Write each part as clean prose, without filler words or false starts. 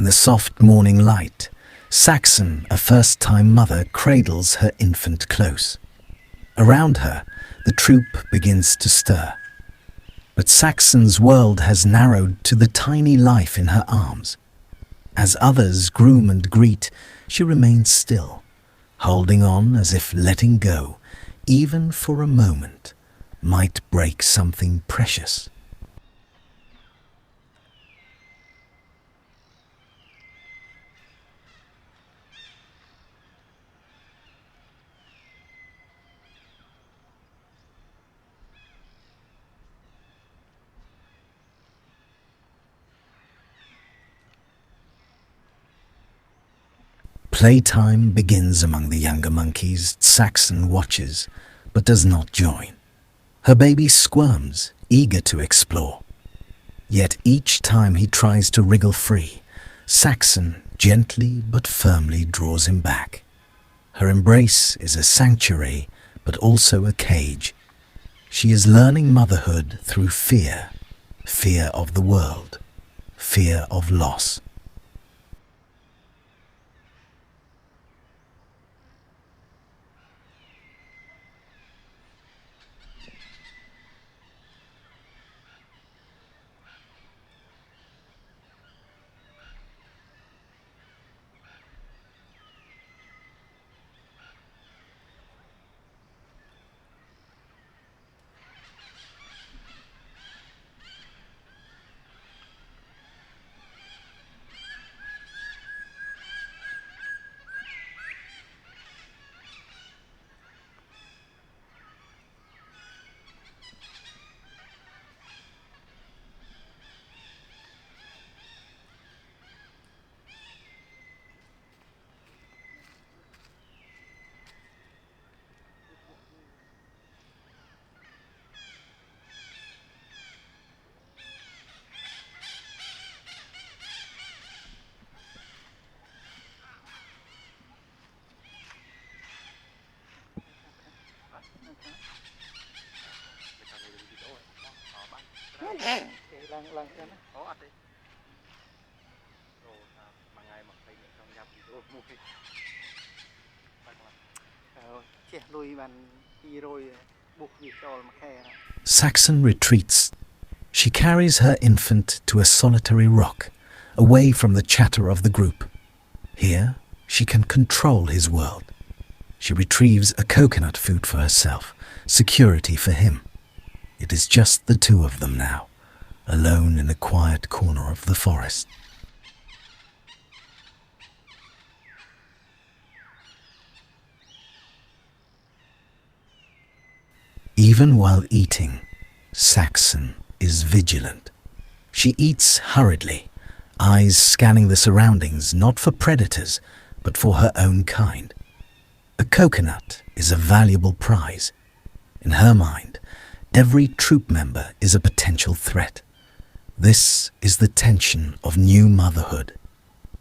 In the soft morning light, Saxon, a first-time mother, cradles her infant close. Around her, the troop begins to stir. But Saxon's world has narrowed to the tiny life in her arms. As others groom and greet, she remains still, holding on as if letting go, even for a moment, might break something precious. Playtime begins among the younger monkeys. Saxon watches, but does not join. Her baby squirms, eager to explore. Yet each time he tries to wriggle free, Saxon gently but firmly draws him back. Her embrace is a sanctuary, but also a cage. She is learning motherhood through fear, fear of the world, fear of loss. Saxon retreats. She carries her infant to a solitary rock, away from the chatter of the group. Here, she can control his world. She retrieves a coconut food for herself, security for him. It is just the two of them now, alone in a quiet corner of the forest. Even while eating, Saxon is vigilant. She eats hurriedly, eyes scanning the surroundings not for predators, but for her own kind. A coconut is a valuable prize. In her mind, every troop member is a potential threat. This is the tension of new motherhood,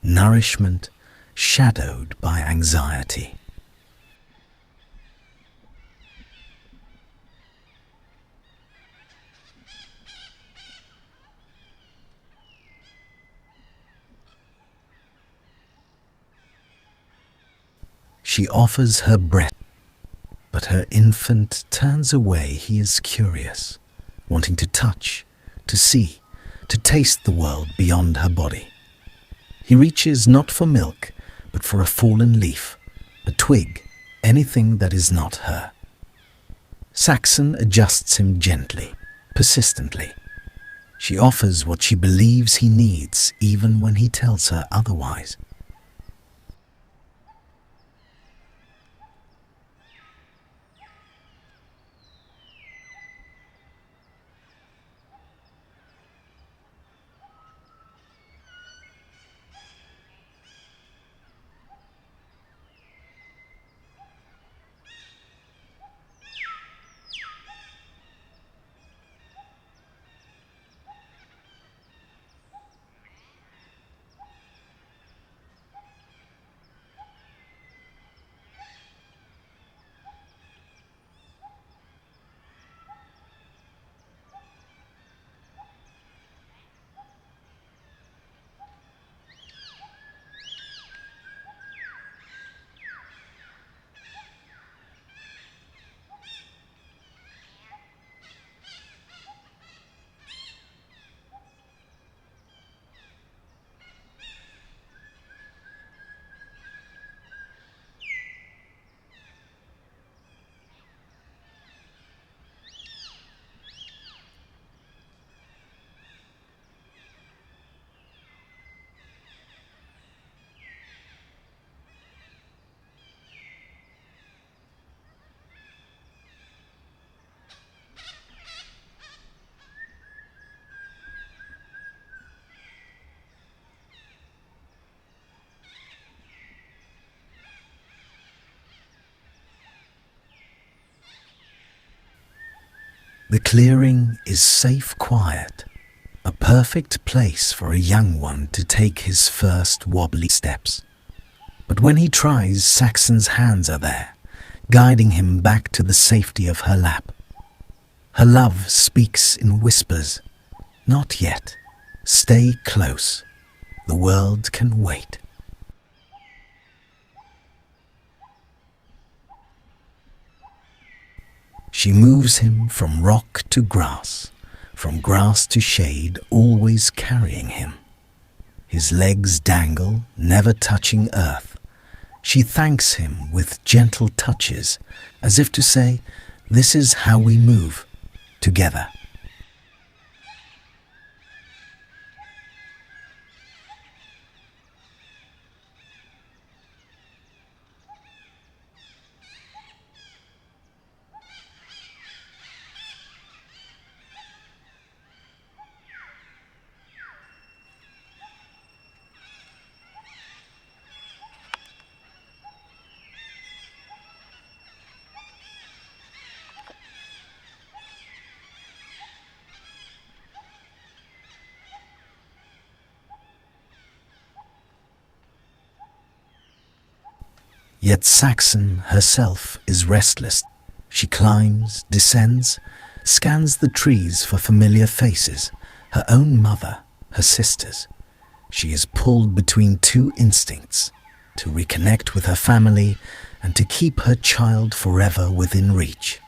nourishment shadowed by anxiety. She offers her breast, but her infant turns away. He is curious, wanting to touch, to see, to taste the world beyond her body. He reaches not for milk, but for a fallen leaf, a twig, anything that is not her. Saxon adjusts him gently, persistently. She offers what she believes he needs, even when he tells her otherwise. The clearing is safe quiet, a perfect place for a young one to take his first wobbly steps. But when he tries, Saxon's hands are there, guiding him back to the safety of her lap. Her love speaks in whispers. Not yet. Stay close. The world can wait. She moves him from rock to grass, from grass to shade, always carrying him. His legs dangle, never touching earth. She thanks him with gentle touches, as if to say, "This is how we move, together." Yet Saxon herself is restless. She climbs, descends, scans the trees for familiar faces, her own mother, her sisters. She is pulled between two instincts, to reconnect with her family and to keep her child forever within reach.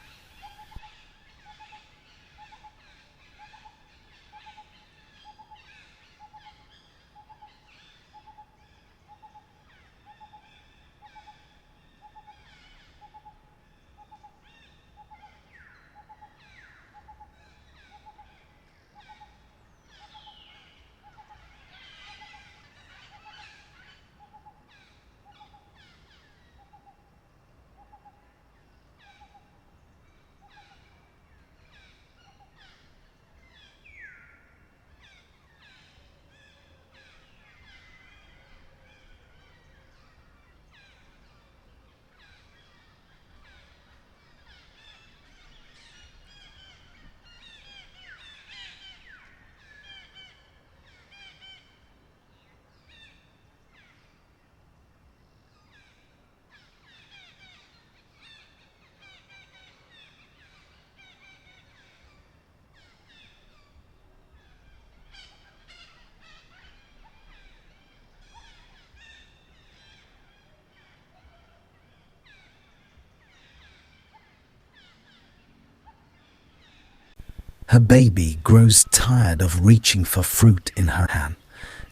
Her baby grows tired of reaching for fruit in her hand.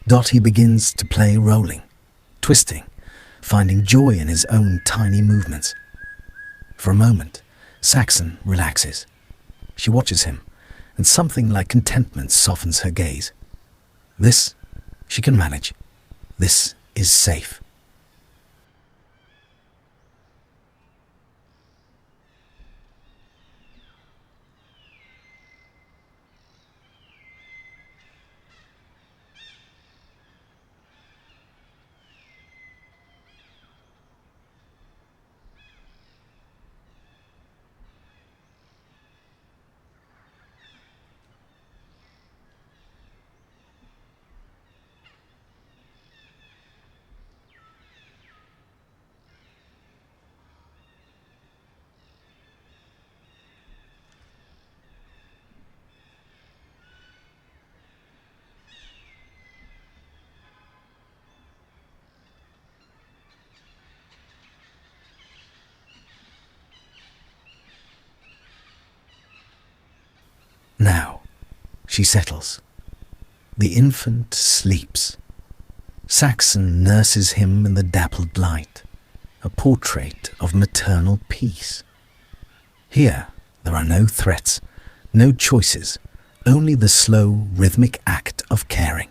Dottie begins to play rolling, twisting, finding joy in his own tiny movements. For a moment, Saxon relaxes. She watches him, and something like contentment softens her gaze. This she can manage. This is safe. Now, she settles. The infant sleeps. Saxon nurses him in the dappled light, a portrait of maternal peace. Here, there are no threats, no choices, only the slow, rhythmic act of caring.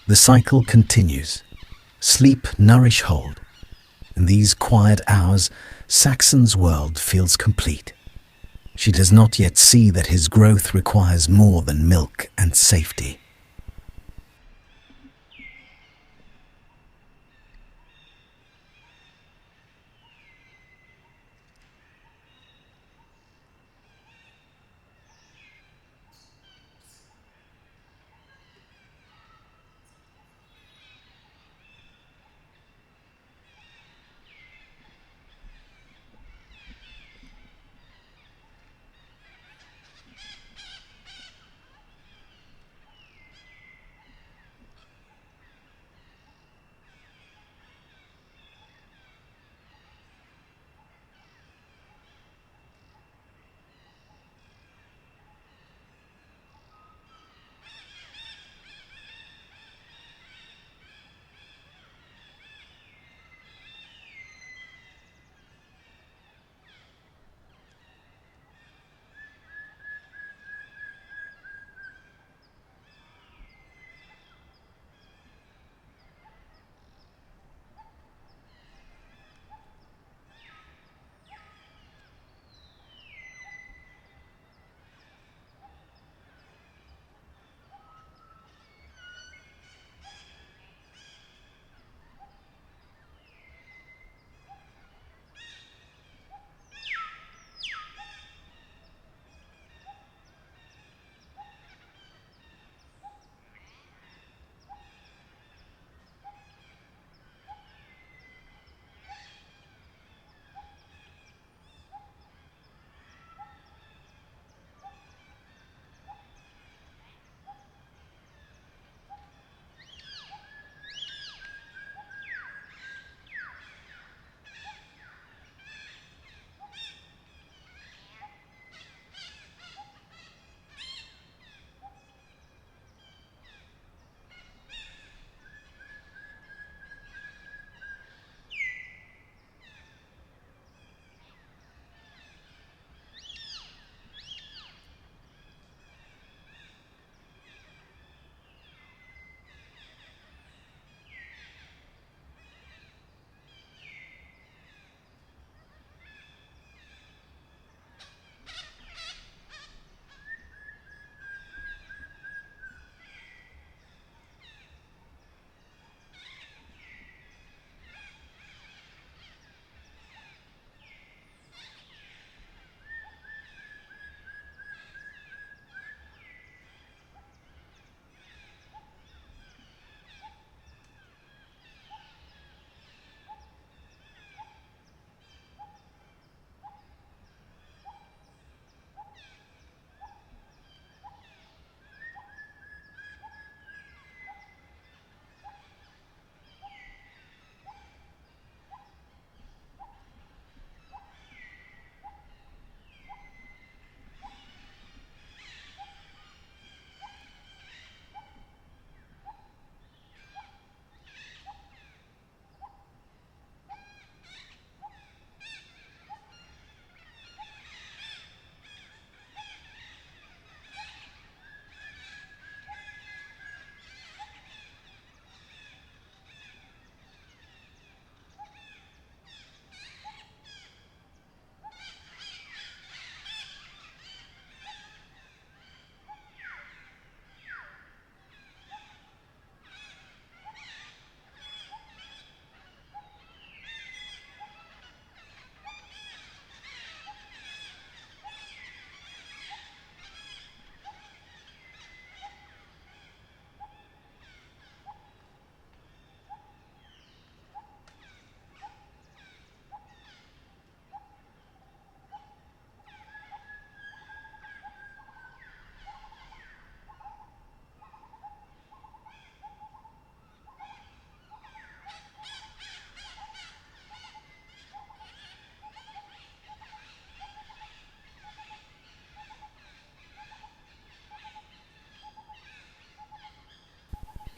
The cycle continues. Sleep, nourish, hold. In these quiet hours, Saxon's world feels complete. She does not yet see that his growth requires more than milk and safety.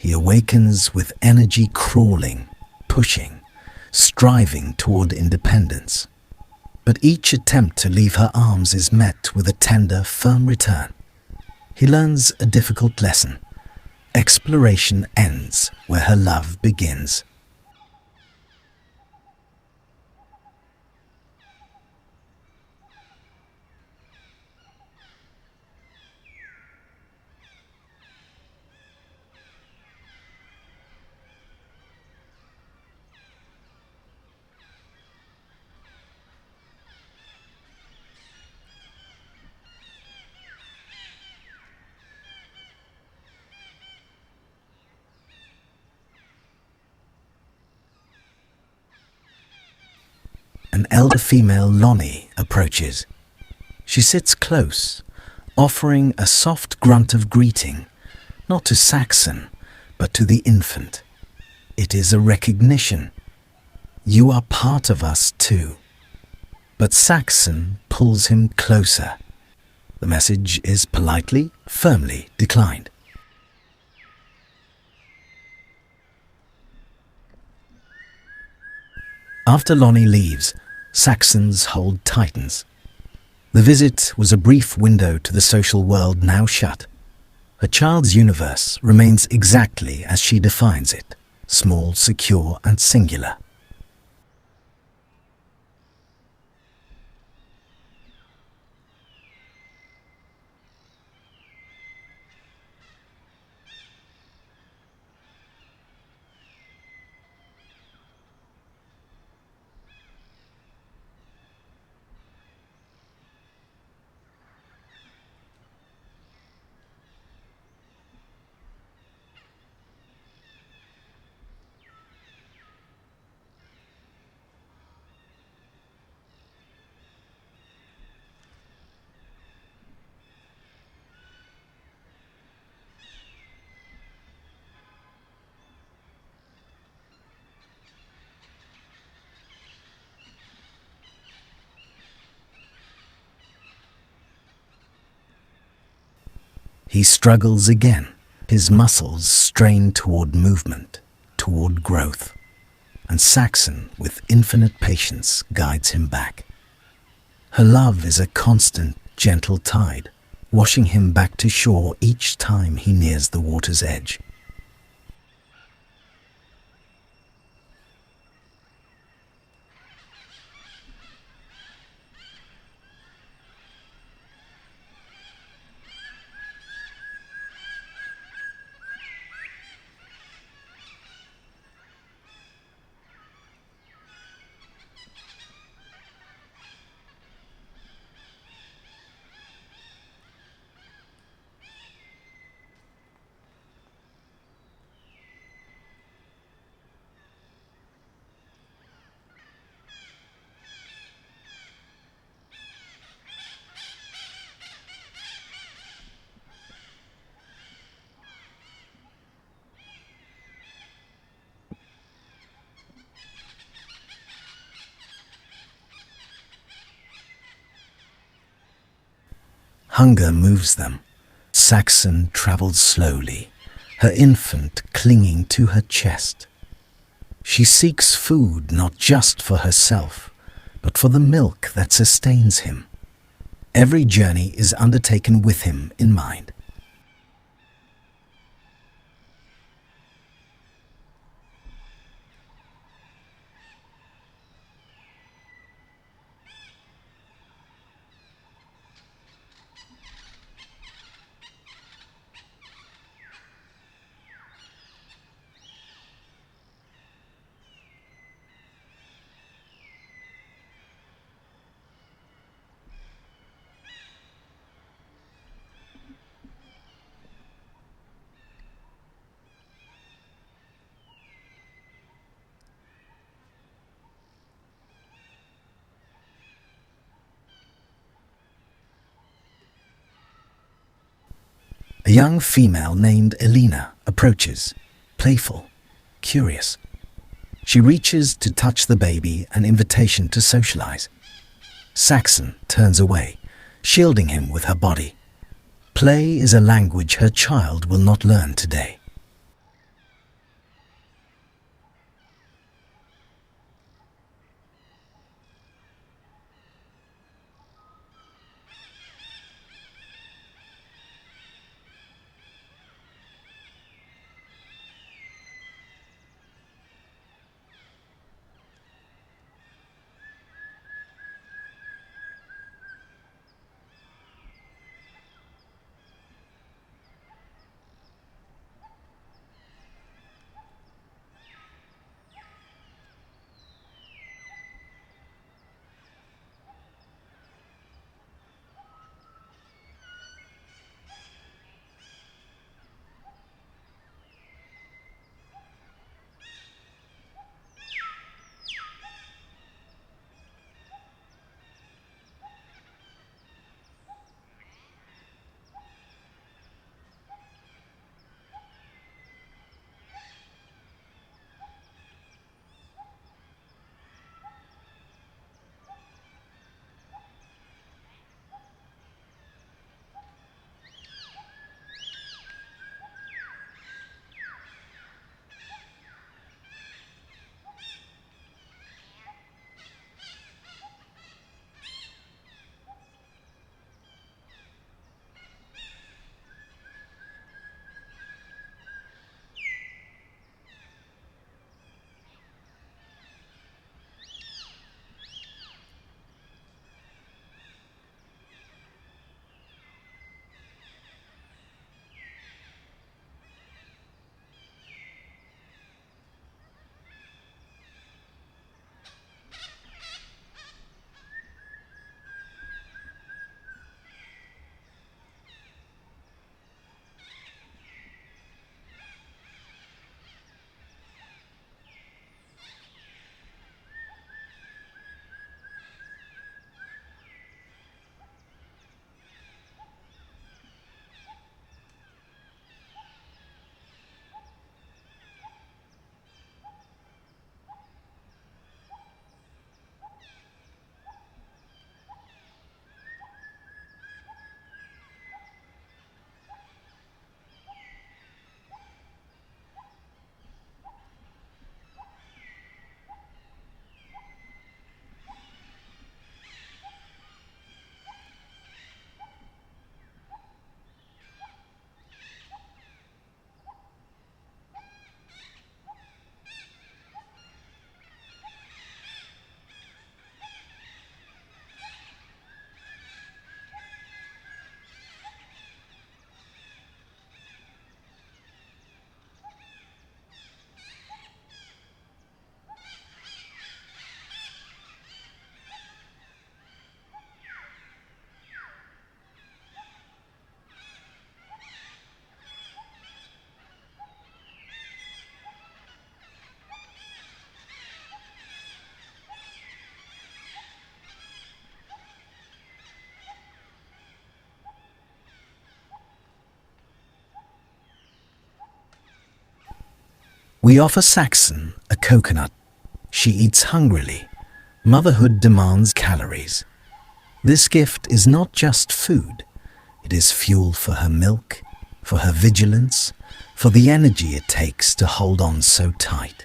He awakens with energy crawling, pushing, striving toward independence. But each attempt to leave her arms is met with a tender, firm return. He learns a difficult lesson. Exploration ends where her love begins. An elder female Lonnie approaches. She sits close, offering a soft grunt of greeting, not to Saxon, but to the infant. It is a recognition. You are part of us too. But Saxon pulls him closer. The message is politely, firmly declined. After Lonnie leaves, Saxon's hold tightens. The visit was a brief window to the social world now shut. Her child's universe remains exactly as she defines it, small, secure, and singular. He struggles again, his muscles strain toward movement, toward growth, and Saxon, with infinite patience, guides him back. Her love is a constant, gentle tide, washing him back to shore each time he nears the water's edge. Hunger moves them. Saxon travels slowly, her infant clinging to her chest. She seeks food not just for herself, but for the milk that sustains him. Every journey is undertaken with him in mind. A young female named Elena approaches, playful, curious. She reaches to touch the baby, an invitation to socialize. Saxon turns away, shielding him with her body. Play is a language her child will not learn today. We offer SAXON a coconut. She eats hungrily. Motherhood demands calories. This gift is not just food. It is fuel for her milk, for her vigilance, for the energy it takes to hold on so tight.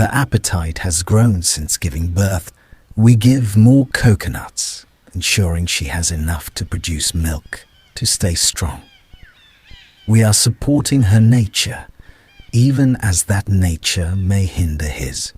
Her appetite has grown since giving birth. We give more coconuts, ensuring she has enough to produce milk to stay strong. We are supporting her nature, even as that nature may hinder his.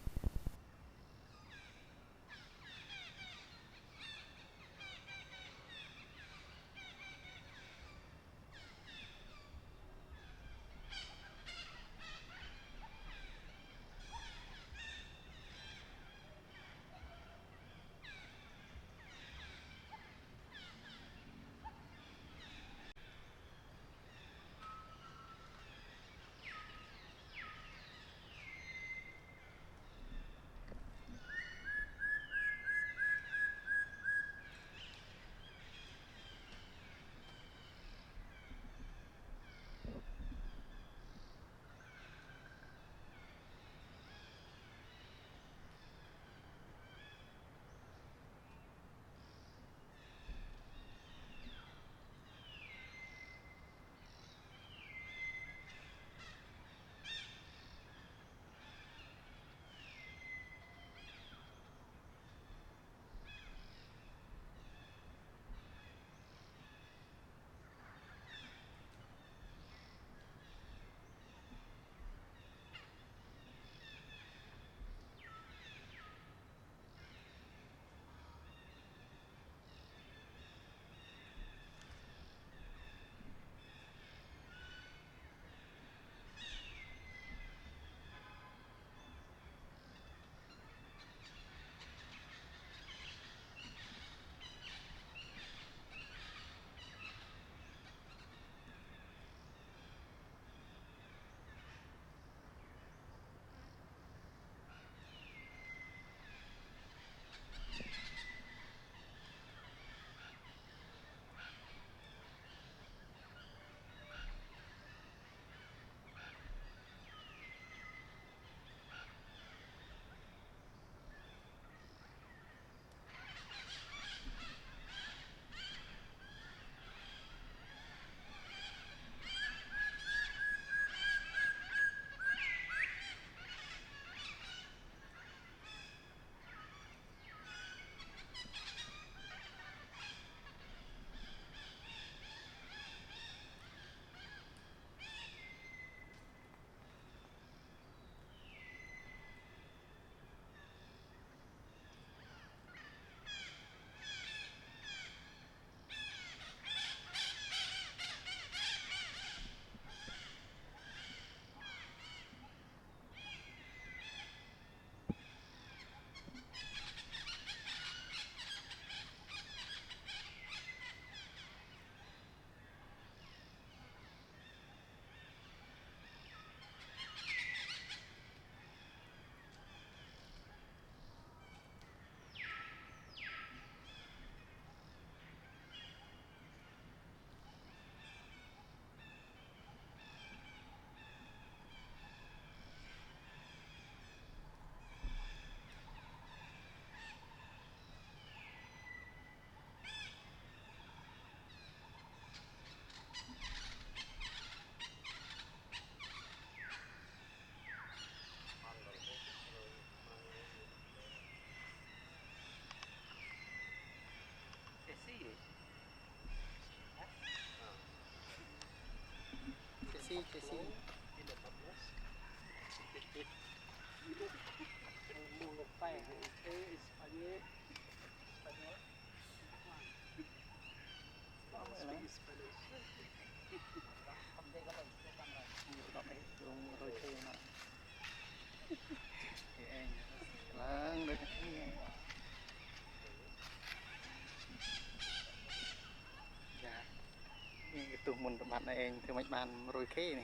tu mun bạn này anh thì mấy bạn rồi khê này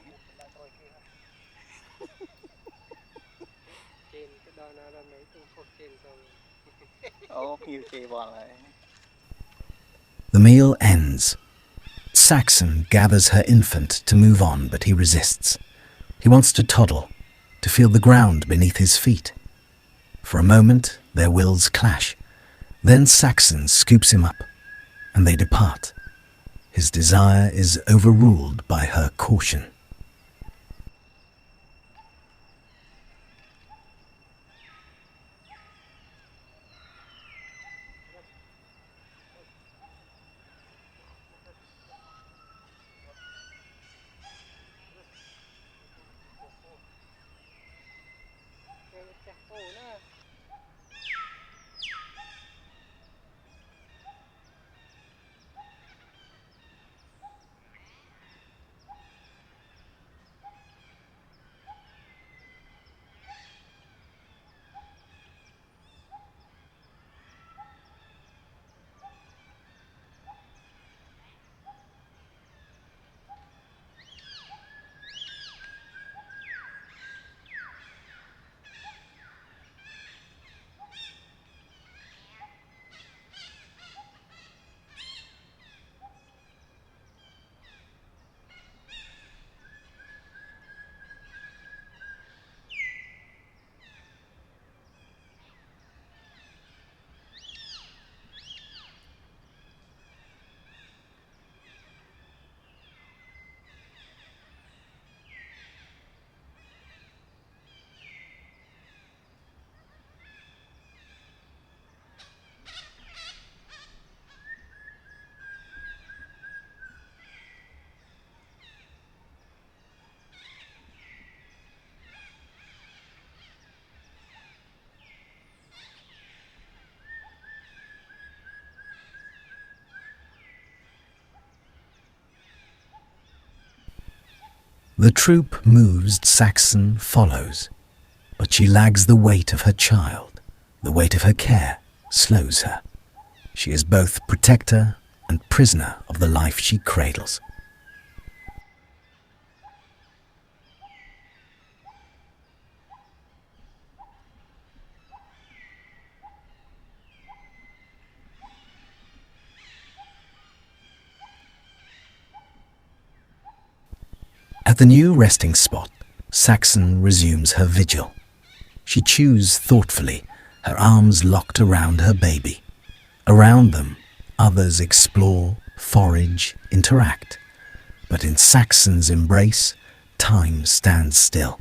trên cái đo nó là mấy tu phục trên xong ô nhiều khê bỏ lại. The meal ends. Saxon gathers her infant to move on, but he resists. He wants to toddle, to feel the ground beneath his feet. For a moment, their wills clash. Then Saxon scoops him up, and they depart. His desire is overruled by her caution. The troop moves, Saxon follows, but she lags the weight of her child. The weight of her care slows her. She is both protector and prisoner of the life she cradles. At the new resting spot, Saxon resumes her vigil. She chews thoughtfully, her arms locked around her baby. Around them, others explore, forage, interact. But in Saxon's embrace, time stands still.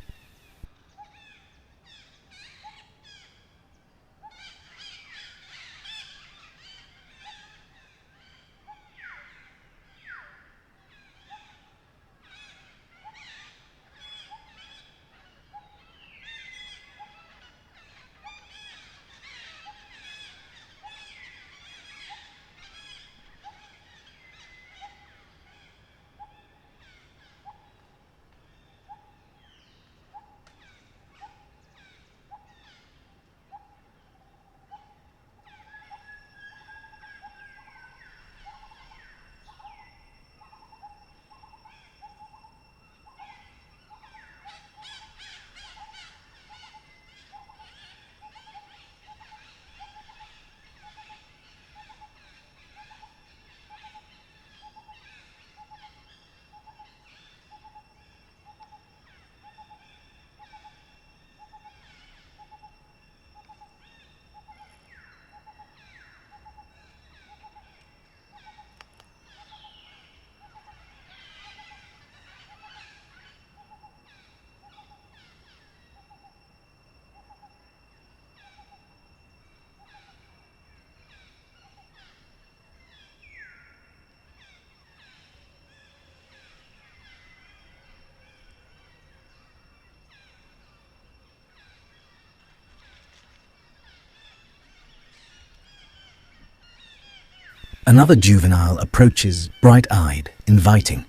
Another juvenile approaches, bright-eyed, inviting.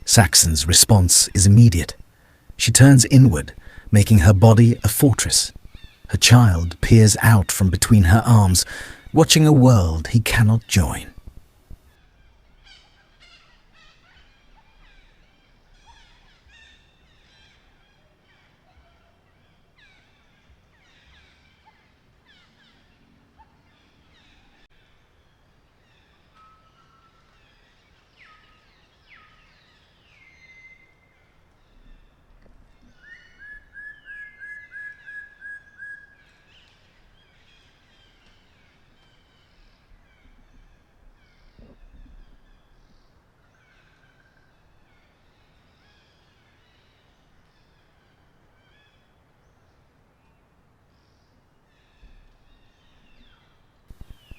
Saxon's response is immediate. She turns inward, making her body a fortress. Her child peers out from between her arms, watching a world he cannot join.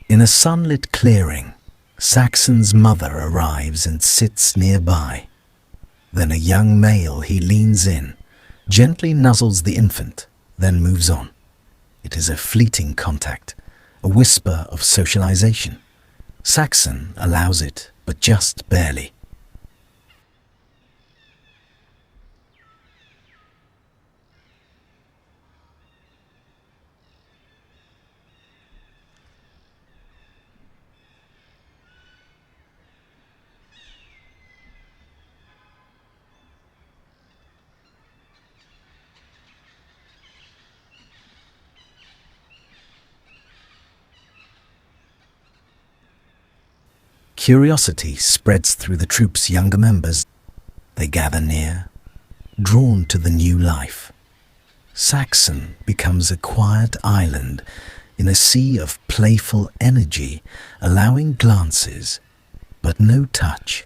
In a sunlit clearing, Saxon's mother arrives and sits nearby. Then a young male he leans in, gently nuzzles the infant, then moves on. It is a fleeting contact, a whisper of socialization. Saxon allows it, but just barely. Curiosity spreads through the troop's younger members. They gather near, drawn to the new life. Saxon becomes a quiet island in a sea of playful energy, allowing glances, but no touch.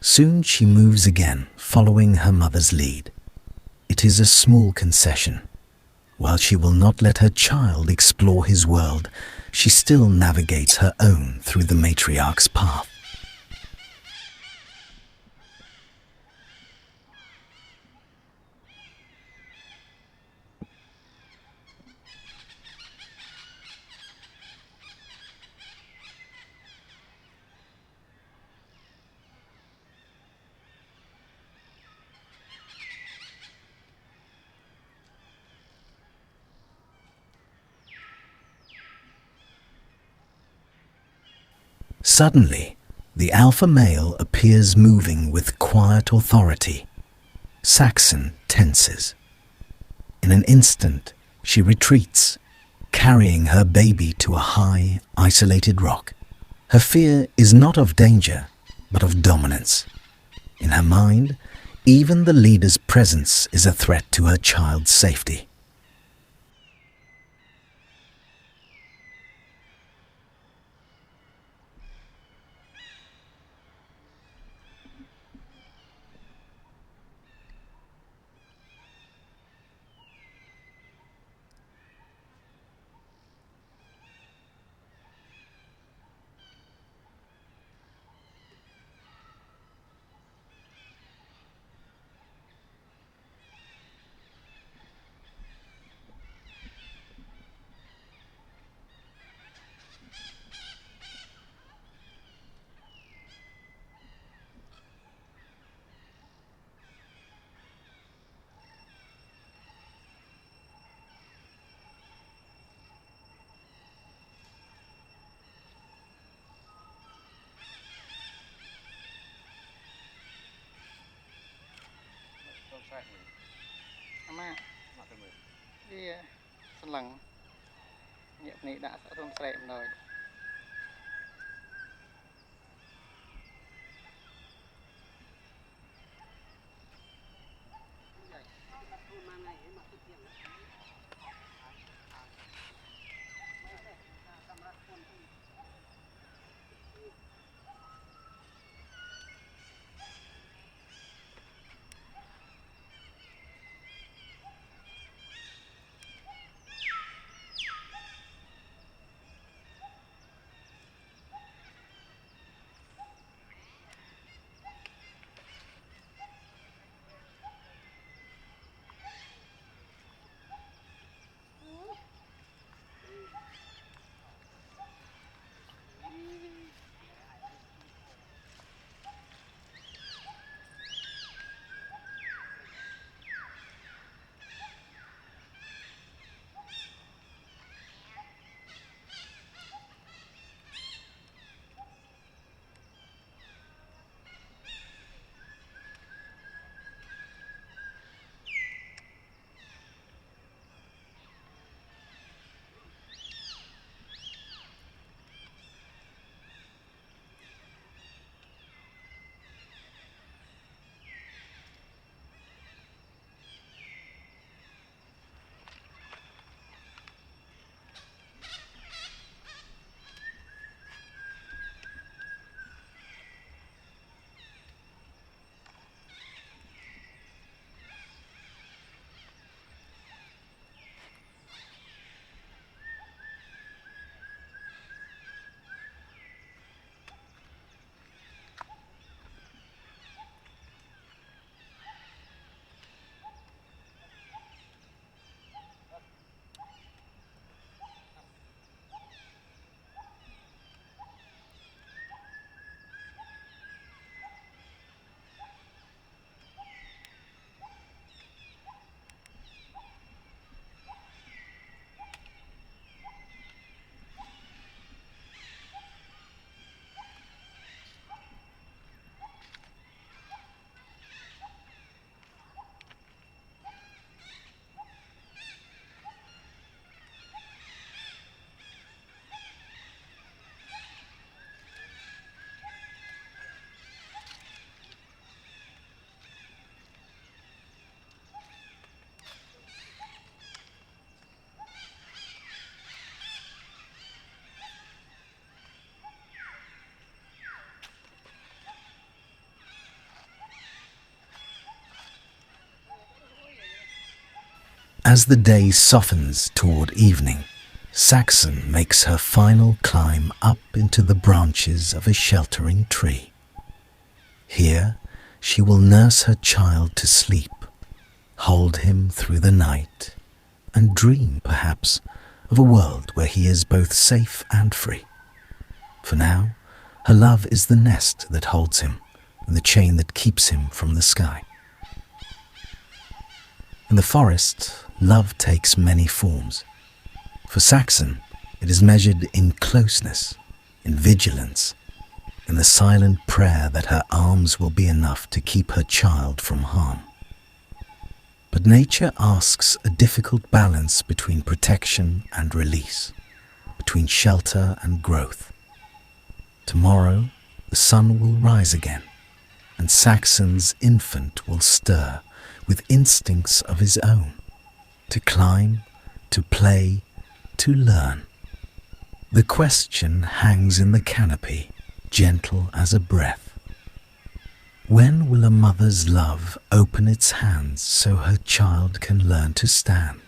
Soon she moves again, following her mother's lead. It is a small concession. While she will not let her child explore his world, she still navigates her own through the matriarch's path. Suddenly, the alpha male appears moving with quiet authority. Saxon tenses. In an instant, she retreats, carrying her baby to a high, isolated rock. Her fear is not of danger, but of dominance. In her mind, even the leader's presence is a threat to her child's safety. Ama dia senang nhẹ này đã sẽ không sẹm rồi. As the day softens toward evening, SAXON makes her final climb up into the branches of a sheltering tree. Here, she will nurse her child to sleep, hold him through the night, and dream, perhaps, of a world where he is both safe and free. For now, her love is the nest that holds him and the chain that keeps him from the sky. In the forest, love takes many forms. For SAXON, it is measured in closeness, in vigilance, in the silent prayer that her arms will be enough to keep her child from harm. But nature asks a difficult balance between protection and release, between shelter and growth. Tomorrow, the sun will rise again, and SAXON's infant will stir with instincts of his own, to climb, to play, to learn. The question hangs in the canopy, gentle as a breath. When will a mother's love open its hands so her child can learn to stand?